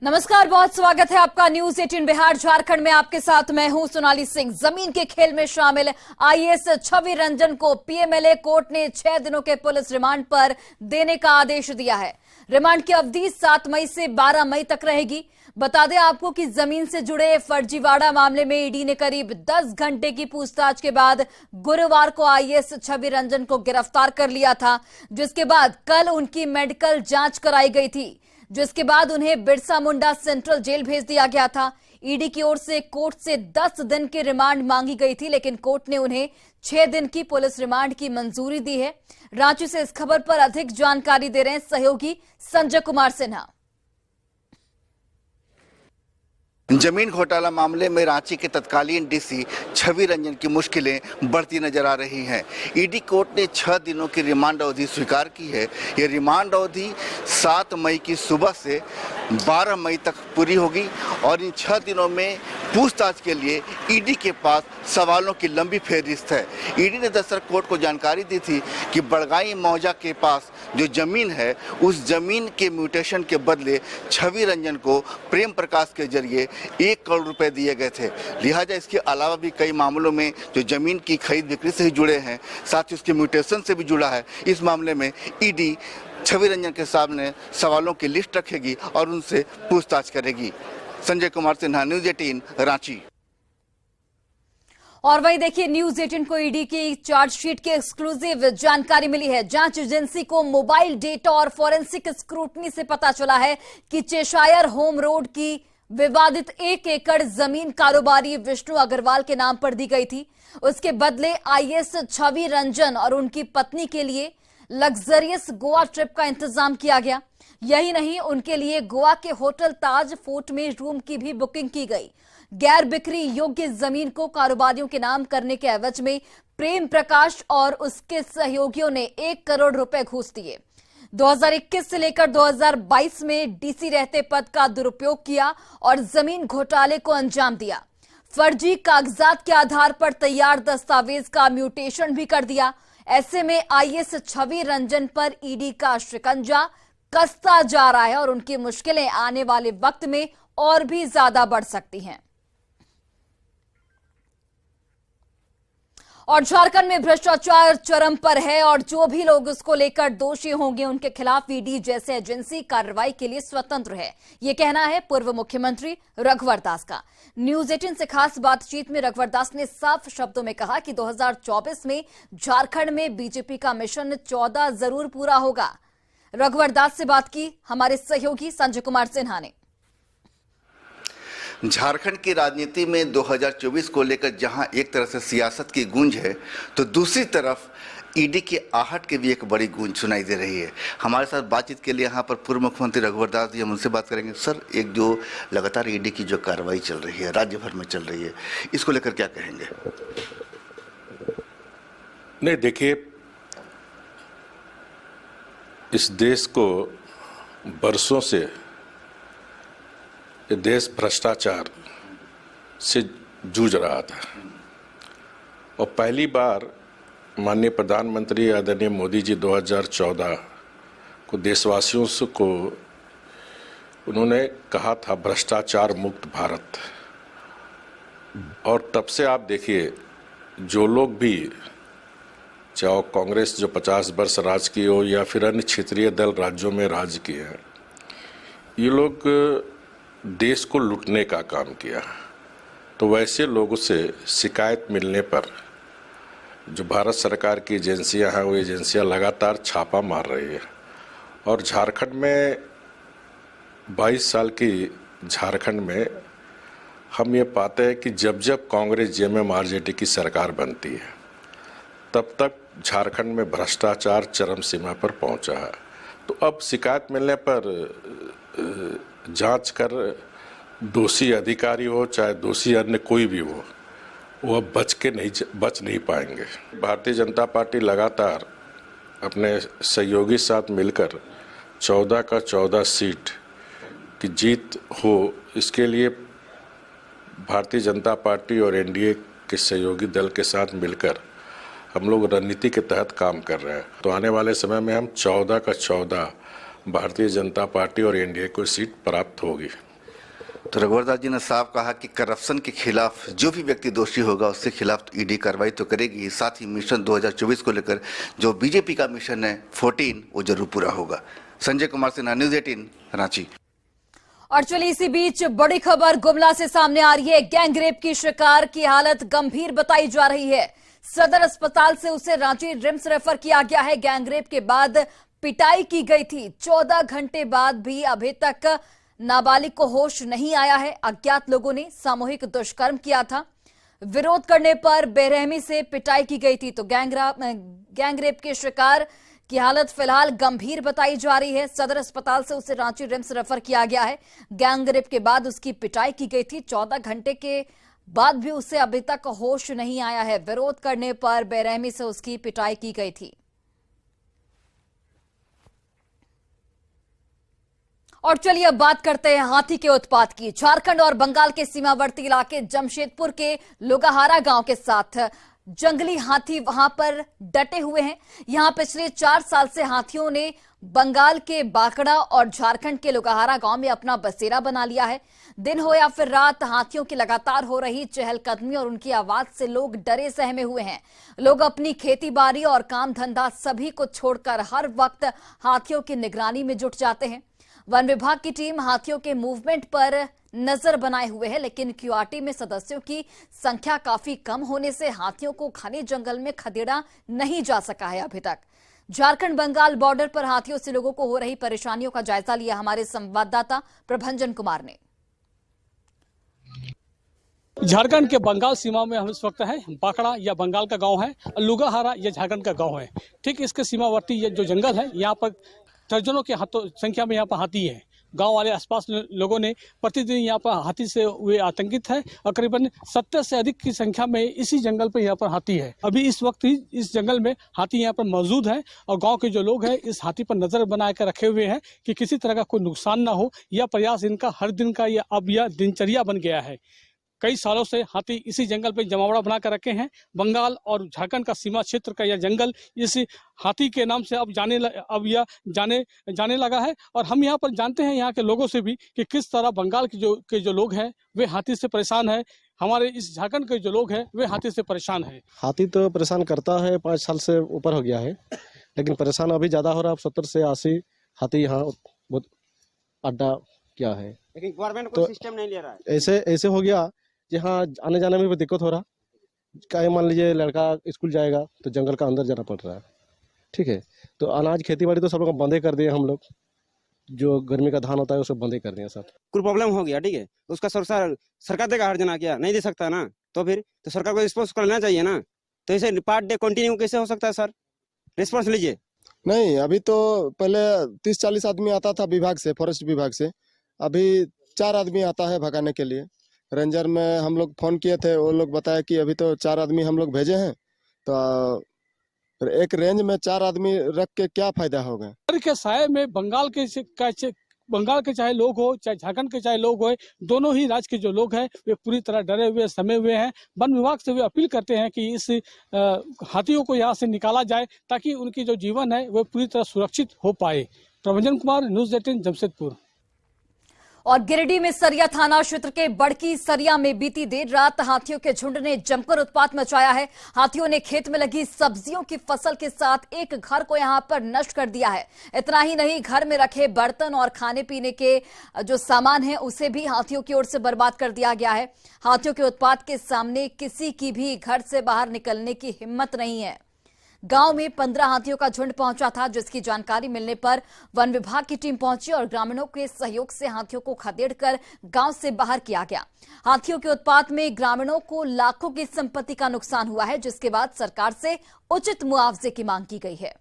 नमस्कार, बहुत स्वागत है आपका न्यूज 18 बिहार झारखंड में। आपके साथ मैं हूं सोनाली सिंह। जमीन के खेल में शामिल आईएएस छवि रंजन को पीएमएलए कोर्ट ने 6 दिनों के पुलिस रिमांड पर देने का आदेश दिया है। रिमांड की अवधि 7 मई से 12 मई तक रहेगी। बता दें आपको कि जमीन से जुड़े फर्जीवाड़ा मामले में ईडी ने करीब 10 घंटे की पूछताछ के बाद गुरुवार को आईएएस छवि रंजन को गिरफ्तार कर लिया था, जिसके बाद कल उनकी मेडिकल जांच कराई गई थी, जिसके बाद उन्हें बिरसा मुंडा सेंट्रल जेल भेज दिया गया था। ईडी की ओर से कोर्ट से 10 दिन की रिमांड मांगी गई थी, लेकिन कोर्ट ने उन्हें 6 दिन की पुलिस रिमांड की मंजूरी दी है। रांची से इस खबर पर अधिक जानकारी दे रहे हैं सहयोगी संजय कुमार सिन्हा। जमीन घोटाला मामले में रांची के तत्कालीन डीसी छवि रंजन की मुश्किलें बढ़ती नजर आ रही हैं। ईडी कोर्ट ने 6 दिनों की रिमांड अवधि स्वीकार की है। ये रिमांड अवधि 7 मई की सुबह से 12 मई तक पूरी होगी और इन 6 दिनों में पूछताछ के लिए ईडी के पास सवालों की लंबी फेहरिस्त है। ईडी ने दरअसल कोर्ट को जानकारी दी थी कि बड़गाई मौजा के पास जो जमीन है, उस जमीन के म्यूटेशन के बदले छवि रंजन को प्रेम प्रकाश के जरिए 1 करोड़ रुपए दिए गए थे। लिहाजा इसके अलावा भी कई मामलों में जो जमीन की खरीद बिक्री से ही जुड़े हैं, साथ ही उसके म्यूटेशन से भी जुड़ा है। इस मामले में ईडी छवि रंजन के सामने सवालों की लिस्ट रखेगी और उनसे पूछताछ करेगी। संजय कुमार सिन्हा, न्यूज 18 रांची। और वही देखिए, न्यूज 18 को ईडी की चार्जशीट की एक्सक्लूसिव जानकारी मिली है। जांच एजेंसी को मोबाइल डेटा और फॉरेंसिक स्क्रूटनी से पता चला है कि चेशायर होम रोड की विवादित 1 एकड़ जमीन कारोबारी विष्णु अग्रवाल के नाम पर दी गई थी। उसके बदले आईएएस छवि रंजन और उनकी पत्नी के लिए लग्जरियस गोवा ट्रिप का इंतजाम किया गया। यही नहीं, उनके लिए गोवा के होटल ताज फोर्ट में रूम की भी बुकिंग की गई। गैर बिक्री योग्य जमीन को कारोबारियों के नाम करने के एवज में प्रेम प्रकाश और उसके सहयोगियों ने 1 करोड़ रुपए घूस दिए। 2021 से लेकर 2022 में डीसी रहते पद का दुरुपयोग किया और जमीन घोटाले को अंजाम दिया। फर्जी कागजात के आधार पर तैयार दस्तावेज का म्यूटेशन भी कर दिया। ऐसे में आईएएस छवि रंजन पर ईडी का शिकंजा कसता जा रहा है और उनकी मुश्किलें आने वाले वक्त में और भी ज्यादा बढ़ सकती हैं। और झारखंड में भ्रष्टाचार चरम पर है और जो भी लोग उसको लेकर दोषी होंगे उनके खिलाफ ईडी जैसे एजेंसी कार्रवाई के लिए स्वतंत्र है। ये कहना है पूर्व मुख्यमंत्री रघुवर दास का। न्यूज 18 से खास बातचीत में रघुवर दास ने साफ शब्दों में कहा कि 2024 में झारखंड में बीजेपी का मिशन 14 जरूर पूरा होगा। रघुवर दास से बात की हमारे सहयोगी संजय कुमार सिन्हा ने। झारखंड की राजनीति में 2024 को लेकर जहां एक तरह से सियासत की गूंज है, तो दूसरी तरफ ईडी की आहट की भी एक बड़ी गूंज सुनाई दे रही है। हमारे साथ बातचीत के लिए यहाँ पर पूर्व मुख्यमंत्री रघुवर दास जी, हम उनसे बात करेंगे। सर, एक जो लगातार ईडी की जो कार्रवाई चल रही है, राज्य भर में चल रही है, इसको लेकर क्या कहेंगे? नहीं, देखिए, इस देश को बरसों से ये देश भ्रष्टाचार से जूझ रहा था और पहली बार माननीय प्रधानमंत्री आदरणीय मोदी जी 2014 को देशवासियों को उन्होंने कहा था भ्रष्टाचार मुक्त भारत। और तब से आप देखिए, जो लोग भी, चाहे कांग्रेस जो 50 वर्ष राज की हो या फिर अन्य क्षेत्रीय दल राज्यों में राज किए हैं, ये लोग देश को लूटने का काम किया। तो वैसे लोगों से शिकायत मिलने पर जो भारत सरकार की एजेंसियां हैं, वो एजेंसियां लगातार छापा मार रही है। और झारखंड में 22 साल की झारखंड में हम ये पाते हैं कि जब जब कांग्रेस जेएमएम आरजेडी की सरकार बनती है, तब तक झारखंड में भ्रष्टाचार चरम सीमा पर पहुंचा है। तो अब शिकायत मिलने पर जांच कर दोषी अधिकारी हो चाहे दोषी अन्य कोई भी हो, वो अब बच नहीं पाएंगे। भारतीय जनता पार्टी लगातार अपने सहयोगी साथ मिलकर 14 का 14 सीट की जीत हो, इसके लिए भारतीय जनता पार्टी और एनडीए के सहयोगी दल के साथ मिलकर हम लोग रणनीति के तहत काम कर रहे हैं। तो आने वाले समय में हम 14 का 14 भारतीय जनता पार्टी और एनडीए को सीट प्राप्त होगी। तो रघुवरदास जी ने साफ कहा कि करप्शन के खिलाफ जो भी व्यक्ति दोषी होगा उसके खिलाफ ईडी कार्रवाई तो करेगी, साथ ही मिशन 2024 को लेकर जो बीजेपी का मिशन है 14 वो जरूर पूरा होगा। संजय कुमार सिन्हा, न्यूज़ 18, रांची। और चलिए इसी बीच बड़ी खबर गुमला से सामने आ रही है। गैंग रेप की शिकार की हालत गंभीर बताई जा रही है। सदर अस्पताल से उसे रांची रिम्स रेफर किया गया है। गैंग रेप के बाद पिटाई की गई थी। 14 घंटे बाद भी अभी तक नाबालिग को होश नहीं आया है। अज्ञात लोगों ने सामूहिक दुष्कर्म किया था। विरोध करने पर बेरहमी से पिटाई की गई थी। तो गैंग रेप के शिकार की हालत फिलहाल गंभीर बताई जा रही है। सदर अस्पताल से उसे रांची रिम्स रेफर किया गया है। गैंग रेप के बाद उसकी पिटाई की गई थी। 14 घंटे के बाद भी उसे अभी तक होश नहीं आया है। विरोध करने पर बेरहमी से उसकी पिटाई की गई थी। और चलिए अब बात करते हैं हाथी के उत्पात की। झारखंड और बंगाल के सीमावर्ती इलाके जमशेदपुर के लोगाहारा गांव के साथ जंगली हाथी वहां पर डटे हुए हैं। यहां पिछले 4 साल से हाथियों ने बंगाल के बाकड़ा और झारखंड के लोगाहारा गांव में अपना बसेरा बना लिया है। दिन हो या फिर रात, हाथियों की लगातार हो रही चहलकदमी और उनकी आवाज से लोग डरे सहमे हुए हैं। लोग अपनी खेती बाड़ी और काम धंधा सभी को छोड़कर हर वक्त हाथियों की निगरानी में जुट जाते हैं। वन विभाग की टीम हाथियों के मूवमेंट पर नजर बनाए हुए है, लेकिन क्यूआरटी में सदस्यों की संख्या काफी कम होने से हाथियों को घने जंगल में खदेड़ा नहीं जा सका है अभी तक। झारखंड बंगाल बॉर्डर पर हाथियों से लोगों को हो रही परेशानियों का जायजा लिया हमारे संवाददाता प्रभंजन कुमार ने। झारखंड के बंगाल सीमा में हम इस वक्त हैं। बाकड़ा या बंगाल का गांव है, लुगाहारा या झारखंड का गांव है। ठीक इसके सीमावर्ती ये जो जंगल है, यहाँ पर दर्जनों के संख्या में यहाँ पर हाथी है। गांव वाले आसपास लोगों ने प्रतिदिन यहाँ पर हाथी से वे आतंकित है और करीबन 70 से अधिक की संख्या में इसी जंगल पर यहाँ पर हाथी है। अभी इस वक्त ही इस जंगल में हाथी यहाँ पर मौजूद है और गांव के जो लोग हैं इस हाथी पर नजर बना कर रखे हुए हैं कि किसी तरह का कोई नुकसान ना हो। यह प्रयास इनका हर दिन का यह दिनचर्या बन गया है। कई सालों से हाथी इसी जंगल पे जमावड़ा बनाकर रखे हैं। बंगाल और झारखंड का सीमा क्षेत्र का यह जंगल इस हाथी के नाम से अब जाने लगा है। और हम यहाँ पर जानते हैं यहाँ के लोगों से भी कि किस तरह बंगाल के जो लोग हैं वे हाथी से परेशान है। हमारे इस झारखंड के जो लोग हैं वे हाथी से परेशान है। हाथी तो परेशान करता है, 5 साल से ऊपर हो गया है, लेकिन परेशान अभी ज्यादा हो रहा है। 70 से 80 हाथी यहाँ बहुत अड्डा क्या है, लेकिन गवर्नमेंट कोई सिस्टम नहीं ले रहा है। ऐसे हो गया कि हाँ आने जाने में भी दिक्कत हो रहा। क्या मान लीजिए लड़का स्कूल जाएगा तो जंगल का अंदर जाना पड़ रहा है। ठीक है, तो अनाज खेती बाड़ी तो सब लोग बंदे कर दिए हम लोग। जो गर्मी का धान होता है उसे बंदे कर दिए सब। कोई प्रॉब्लम हो गया, ठीक है, उसका सरकार देगा हर जना, क्या नहीं दे सकता ना, तो फिर तो सरकार को रिस्पॉन्स करना चाहिए ना। तो ऐसे पार्ट डे कंटिन्यू कैसे हो सकता है सर? रिस्पॉन्स लीजिए। नहीं, अभी तो पहले 30-40 आदमी आता था विभाग से, फॉरेस्ट विभाग से। अभी 4 आदमी आता है भगाने के लिए। रेंजर में हम लोग फोन किए थे, वो लोग बताया कि अभी तो 4 आदमी हम लोग भेजे हैं। तो एक रेंज में 4 आदमी रख के क्या फायदा होगा? के साय में बंगाल के चाहे लोग हो चाहे झारखंड के चाहे लोग हो, दोनों ही राज्य के जो लोग हैं वे पूरी तरह डरे हुए समे हुए हैं। वन विभाग से वे अपील करते हैं कि इस हाथियों को यहाँ से निकाला जाए ताकि उनकी जो जीवन है वह पूरी तरह सुरक्षित हो पाए। प्रभंजन कुमार, न्यूज़ 18, जमशेदपुर। और गिरिडीह में सरिया थाना क्षेत्र के बड़की सरिया में बीती देर रात हाथियों के झुंड ने जमकर उत्पात मचाया है। हाथियों ने खेत में लगी सब्जियों की फसल के साथ एक घर को यहां पर नष्ट कर दिया है। इतना ही नहीं, घर में रखे बर्तन और खाने पीने के जो सामान है उसे भी हाथियों की ओर से बर्बाद कर दिया गया है। हाथियों के उत्पात के सामने किसी की भी घर से बाहर निकलने की हिम्मत नहीं है। गांव में 15 हाथियों का झुंड पहुंचा था, जिसकी जानकारी मिलने पर वन विभाग की टीम पहुंची और ग्रामीणों के सहयोग से हाथियों को खदेड़कर गांव से बाहर किया गया। हाथियों के उत्पात में ग्रामीणों को लाखों की संपत्ति का नुकसान हुआ है, जिसके बाद सरकार से उचित मुआवजे की मांग की गई है।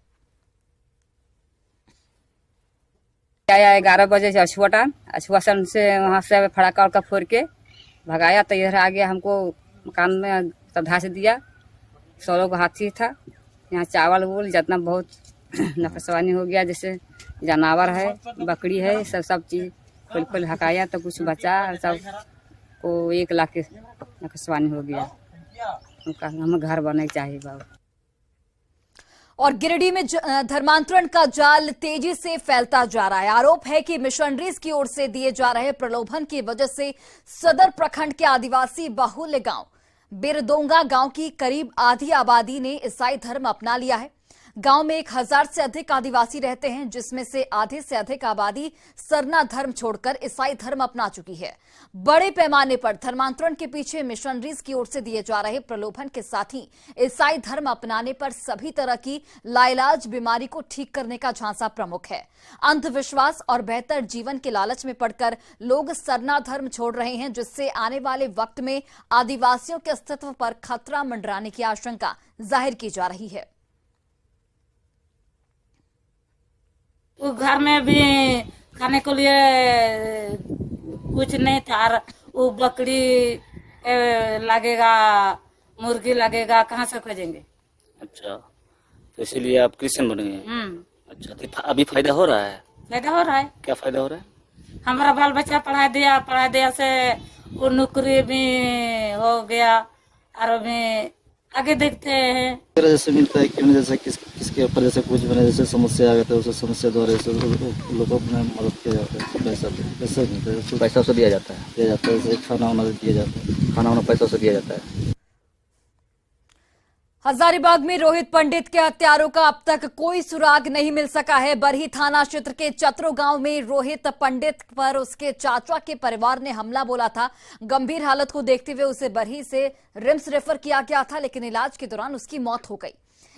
11 बजे से अछुआसन से वहाँ से फड़ाका उड़का फोड़ के भगाया, तो इधर आ गया। हमको मकान में धस दिया। 16 को हाथी था। यहाँ चावल वोल जितना बहुत नफसवानी हो गया, जैसे जानवर है, बकरी है, सब चीज खोल हकाया तो कुछ बचा। सब को 1 लाख के नफसवानी हो गया। हमें घर बनने चाहिए बाबू। और गिरिडीह में धर्मांतरण का जाल तेजी से फैलता जा रहा है। आरोप है कि मिशनरीज की ओर से दिए जा रहे प्रलोभन की वजह से सदर प्रखंड के आदिवासी बाहुल्य गांव बिरदोंगा गांव की करीब आधी आबादी ने ईसाई धर्म अपना लिया है। गांव में 1000 से अधिक आदिवासी रहते हैं, जिसमें से आधे से अधिक आबादी सरना धर्म छोड़कर ईसाई धर्म अपना चुकी है। बड़े पैमाने पर धर्मांतरण के पीछे मिशनरीज की ओर से दिए जा रहे प्रलोभन के साथ ही ईसाई धर्म अपनाने पर सभी तरह की लाइलाज बीमारी को ठीक करने का झांसा प्रमुख है। अंधविश्वास और बेहतर जीवन के लालच में पड़कर लोग सरना धर्म छोड़ रहे हैं, जिससे आने वाले वक्त में आदिवासियों के अस्तित्व पर खतरा मंडराने की आशंका जाहिर की जा रही है। वो घर में भी खाने के लिए कुछ नहीं था। वो बकरी लगेगा, मुर्गी लगेगा, कहाँ से खोजेंगे? अच्छा, तो इसीलिए आप क्रिश्चियन बन गए? अच्छा, तो अभी फायदा हो रहा है? फायदा हो रहा है। क्या फायदा हो रहा है? हमारा बाल बच्चा पढ़ा दिया से वो नौकरी भी हो गया और अभी आगे देखते हैं। जैसे मिलता है क्यों, जैसे किसके ऊपर जैसे कुछ बने, जैसे समस्या आ गया तो उस समस्या द्वारा लोगों को मदद किया जाता है। पैसा मिलता है, पैसा से दिया जाता है, जैसे खाना वाना दिया जाता है, खाना वाना पैसा से दिया जाता है। हजारीबाग में रोहित पंडित के हत्यारों का अब तक कोई सुराग नहीं मिल सका है। बरही थाना क्षेत्र के चतरो गांव में रोहित पंडित पर उसके चाचा के परिवार ने हमला बोला था। गंभीर हालत को देखते हुए उसे बरही से रिम्स रेफर किया गया था, लेकिन इलाज के दौरान उसकी मौत हो गई।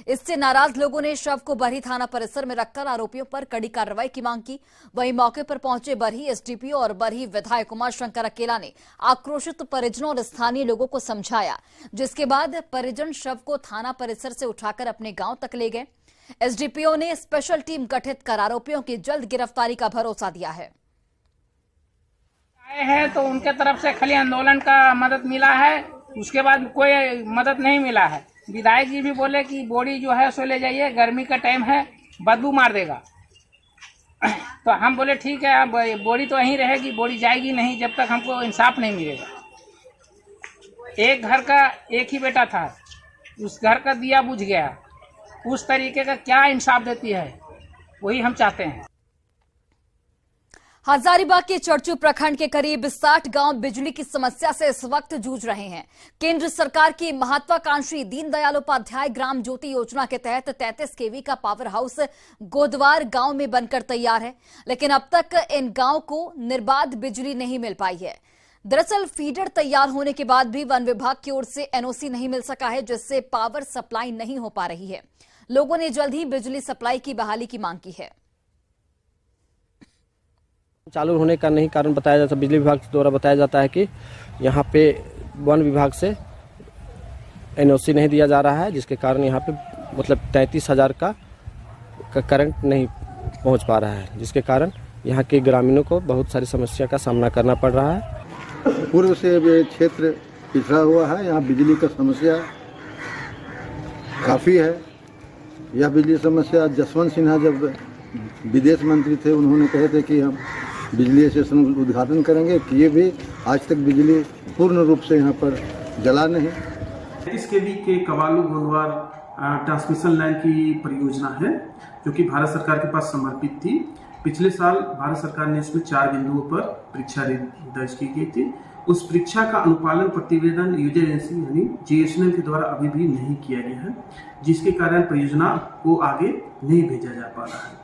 इससे नाराज लोगों ने शव को बरही थाना परिसर में रखकर आरोपियों पर कड़ी कार्रवाई की मांग की। वहीं मौके पर पहुंचे बरही एसडीपीओ और बरही विधायक उमा शंकर अकेला ने आक्रोशित परिजनों और स्थानीय लोगों को समझाया, जिसके बाद परिजन शव को थाना परिसर से उठाकर अपने गांव तक ले गए। एसडीपीओ ने स्पेशल टीम गठित कर आरोपियों की जल्द गिरफ्तारी का भरोसा दिया है। आए हैं तो उनके तरफ से खाली आंदोलन का मदद मिला है, उसके बाद कोई मदद नहीं मिला है। विधायक जी भी बोले कि बोरी जो है सो ले जाइए, गर्मी का टाइम है, बदबू मार देगा। तो हम बोले ठीक है, अब बोरी तो यहीं रहेगी, बोरी जाएगी नहीं जब तक हमको इंसाफ नहीं मिलेगा। एक घर का एक ही बेटा था, उस घर का दिया बुझ गया। उस तरीके का क्या इंसाफ देती है, वही हम चाहते हैं। हजारीबाग के चरचू प्रखंड के करीब 60 गांव बिजली की समस्या से इस वक्त जूझ रहे हैं। केंद्र सरकार की महत्वाकांक्षी दीनदयाल उपाध्याय ग्राम ज्योति योजना के तहत 33 केवी का पावर हाउस गोदवार गांव में बनकर तैयार है, लेकिन अब तक इन गांव को निर्बाध बिजली नहीं मिल पाई है। दरअसल फीडर तैयार होने के बाद भी वन विभाग की ओर से एनओसी नहीं मिल सका है, जिससे पावर सप्लाई नहीं हो पा रही है। लोगों ने जल्द ही बिजली सप्लाई की बहाली की मांग की है। चालू होने का नहीं कारण बताया जाता, बिजली विभाग द्वारा बताया जाता है कि यहाँ पे वन विभाग से एनओसी नहीं दिया जा रहा है, जिसके कारण यहाँ पे मतलब 33,000 का करंट नहीं पहुँच पा रहा है, जिसके कारण यहाँ के ग्रामीणों को बहुत सारी समस्या का सामना करना पड़ रहा है। पूर्व से ये क्षेत्र पिछड़ा हुआ है, यहाँ बिजली का समस्या काफ़ी है। यह बिजली समस्या जसवंत सिन्हा जब विदेश मंत्री थे, उन्होंने कहे थे कि हम बिजली स्टेशन उद्घाटन करेंगे, किए भी। आज तक बिजली पूर्ण रूप से यहाँ पर जला नहीं। 33 केवी के कवालू गोदवार ट्रांसमिशन लाइन की परियोजना है, जो कि भारत सरकार के पास समर्पित थी। पिछले साल भारत सरकार ने इसमें 4 बिंदुओं पर परीक्षा दर्ज की गई थी। उस परीक्षा का अनुपालन प्रतिवेदन यूजर एजेंसी यानी जीएसएनएल के द्वारा अभी भी नहीं किया गया है, जिसके कारण परियोजना को आगे नहीं भेजा जा पा रहा है।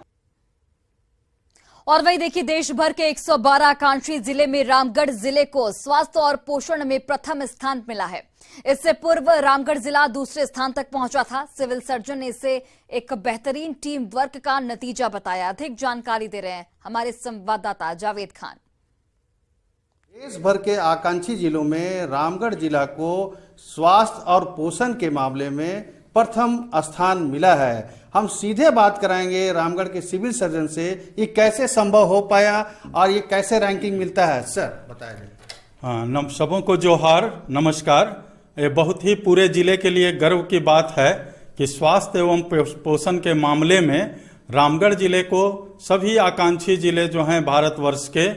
और वही देखिए, देश भर के 112 आकांक्षी जिले में रामगढ़ जिले को स्वास्थ्य और पोषण में प्रथम स्थान मिला है। इससे पूर्व रामगढ़ जिला दूसरे स्थान तक पहुंचा था। सिविल सर्जन ने इसे एक बेहतरीन टीम वर्क का नतीजा बताया। अधिक जानकारी दे रहे हैं हमारे संवाददाता जावेद खान। देश भर के आकांक्षी जिलों में रामगढ़ जिला को स्वास्थ्य और पोषण के मामले में प्रथम स्थान मिला है। हम सीधे बात कराएंगे रामगढ़ के सिविल सर्जन से, ये कैसे संभव हो पाया और ये कैसे रैंकिंग मिलता है, सर बताइए। हाँ, सबों को जोहार, नमस्कार। ये बहुत ही पूरे जिले के लिए गर्व की बात है कि स्वास्थ्य एवं पोषण के मामले में रामगढ़ जिले को सभी आकांक्षी जिले जो हैं भारतवर्ष के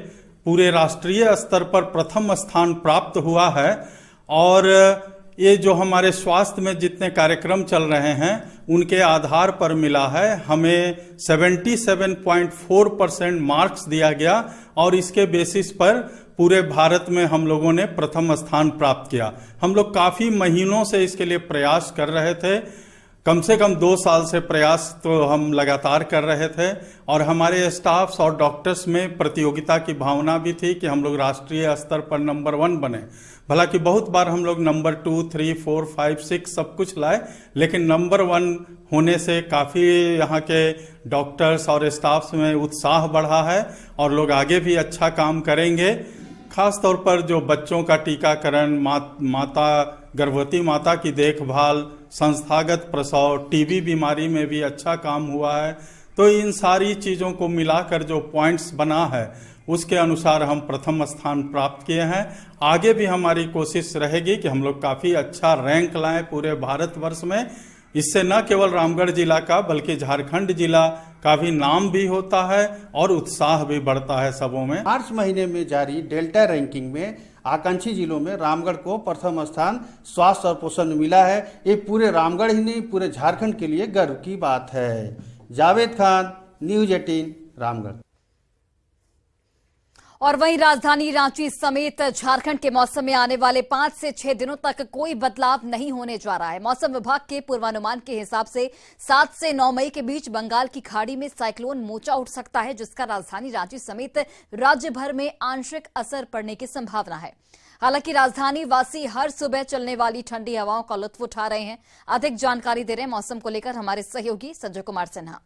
पूरे राष्ट्रीय स्तर पर प्रथम स्थान प्राप्त हुआ है। और ये जो हमारे स्वास्थ्य में जितने कार्यक्रम चल रहे हैं उनके आधार पर मिला है। हमें 77.4% मार्क्स दिया गया और इसके बेसिस पर पूरे भारत में हम लोगों ने प्रथम स्थान प्राप्त किया। हम लोग काफी महीनों से इसके लिए प्रयास कर रहे थे, कम से कम 2 साल से प्रयास तो हम लगातार कर रहे थे और हमारे स्टाफ्स और डॉक्टर्स में प्रतियोगिता की भावना भी थी कि हम लोग राष्ट्रीय स्तर पर नंबर 1 बने। भला कि बहुत बार हम लोग नंबर 2, 3, 4, 5, 6 सब कुछ लाए, लेकिन नंबर 1 होने से काफ़ी यहाँ के डॉक्टर्स और स्टाफ्स में उत्साह बढ़ा है और लोग आगे भी अच्छा काम करेंगे। खास तौर पर जो बच्चों का टीकाकरण, गर्भवती माता की देखभाल, संस्थागत प्रसव, टीबी बीमारी में भी अच्छा काम हुआ है। तो इन सारी चीज़ों को मिलाकर जो पॉइंट्स बना है उसके अनुसार हम प्रथम स्थान प्राप्त किए हैं। आगे भी हमारी कोशिश रहेगी कि हम लोग काफ़ी अच्छा रैंक लाएं पूरे भारतवर्ष में। इससे न केवल रामगढ़ जिला का बल्कि झारखंड जिला का भी नाम भी होता है और उत्साह भी बढ़ता है सबों में। मार्च महीने में जारी डेल्टा रैंकिंग में आकांक्षी जिलों में रामगढ़ को प्रथम स्थान स्वास्थ्य और पोषण में मिला है। ये पूरे रामगढ़ ही नहीं, पूरे झारखंड के लिए गर्व की बात है। जावेद खान, न्यूज 18 रामगढ़। और वहीं राजधानी रांची समेत झारखंड के मौसम में आने वाले 5 से 6 दिनों तक कोई बदलाव नहीं होने जा रहा है। मौसम विभाग के पूर्वानुमान के हिसाब से 7 से 9 मई के बीच बंगाल की खाड़ी में साइक्लोन मोचा उठ सकता है, जिसका राजधानी रांची समेत राज्य भर में आंशिक असर पड़ने की संभावना है। हालांकि राजधानी वासी हर सुबह चलने वाली ठंडी हवाओं का लुत्फ उठा रहे हैं। अधिक जानकारी दे रहे हैं मौसम को लेकर हमारे सहयोगी संजय कुमार सिन्हा।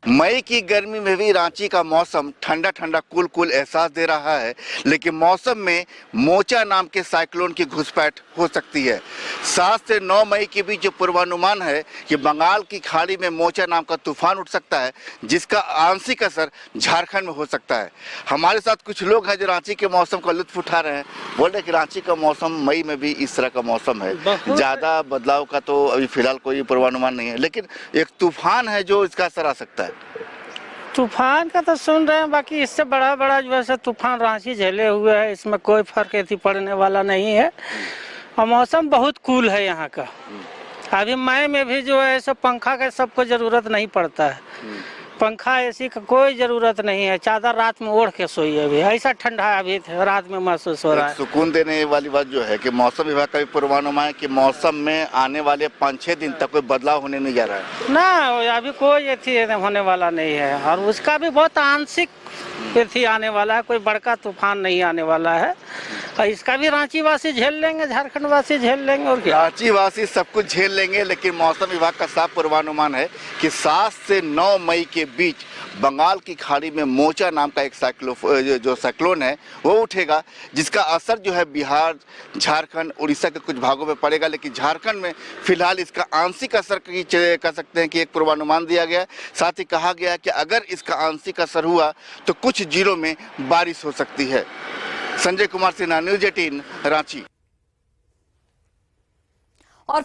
मई की गर्मी में भी रांची का मौसम ठंडा ठंडा कूल कूल एहसास दे रहा है, लेकिन मौसम में मोचा नाम के साइक्लोन की घुसपैठ हो सकती है। 7 से 9 मई के बीच जो पूर्वानुमान है कि बंगाल की खाड़ी में मोचा नाम का तूफान उठ सकता है, जिसका आंशिक असर झारखंड में हो सकता है। हमारे साथ कुछ लोग हैं जो रांची के मौसम का लुत्फ उठा रहे हैं। बोल रहे कि रांची का मौसम मई में भी इस तरह का मौसम है, ज्यादा बदलाव का तो अभी फिलहाल कोई पूर्वानुमान नहीं है, लेकिन एक तूफान है जो इसका असर आ सकता है। तूफान का तो सुन रहे हैं, बाकी इससे बड़ा बड़ा जो है तूफान रांची झेले हुए है, इसमें कोई फर्क ऐसी पड़ने वाला नहीं है। और मौसम बहुत कूल है यहाँ का। अभी मई में भी जो है सब पंखा का सबको जरूरत नहीं पड़ता है, पंखा एसी का कोई जरूरत नहीं है। चादर रात में ओढ़ के सोइए, अभी ऐसा ठंडा अभी रात में महसूस हो रहा है। सुकून देने वाली बात जो है कि मौसम विभाग का भी पूर्वानुमान है कि मौसम में आने वाले 5-6 दिन तक कोई बदलाव होने नहीं जा रहा है ना, अभी कोई एथी होने वाला नहीं है। और उसका भी बहुत आंशिक एथी आने वाला है, कोई बड़का तूफान नहीं आने वाला है। और इसका भी रांची वासी झेल लेंगे, झारखंड वासी झेल लेंगे। और क्या रांची वासी सब कुछ झेल लेंगे, लेकिन मौसम विभाग का साफ पूर्वानुमान है कि 7 से 9 मई के बीच बंगाल की खाड़ी में मोचा नाम का एक साइक्लोन है वो उठेगा, जिसका असर जो है बिहार, झारखंड, उड़ीसा के कुछ भागों में पड़ेगा। लेकिन झारखंड में फिलहाल इसका आंशिक असर कह सकते हैं कि एक पूर्वानुमान दिया गया। साथ ही कहा गया कि अगर इसका आंशिक असर हुआ तो कुछ जिलों में बारिश हो सकती है। संजय कुमार सिन्हा, न्यूज 18 रांची। और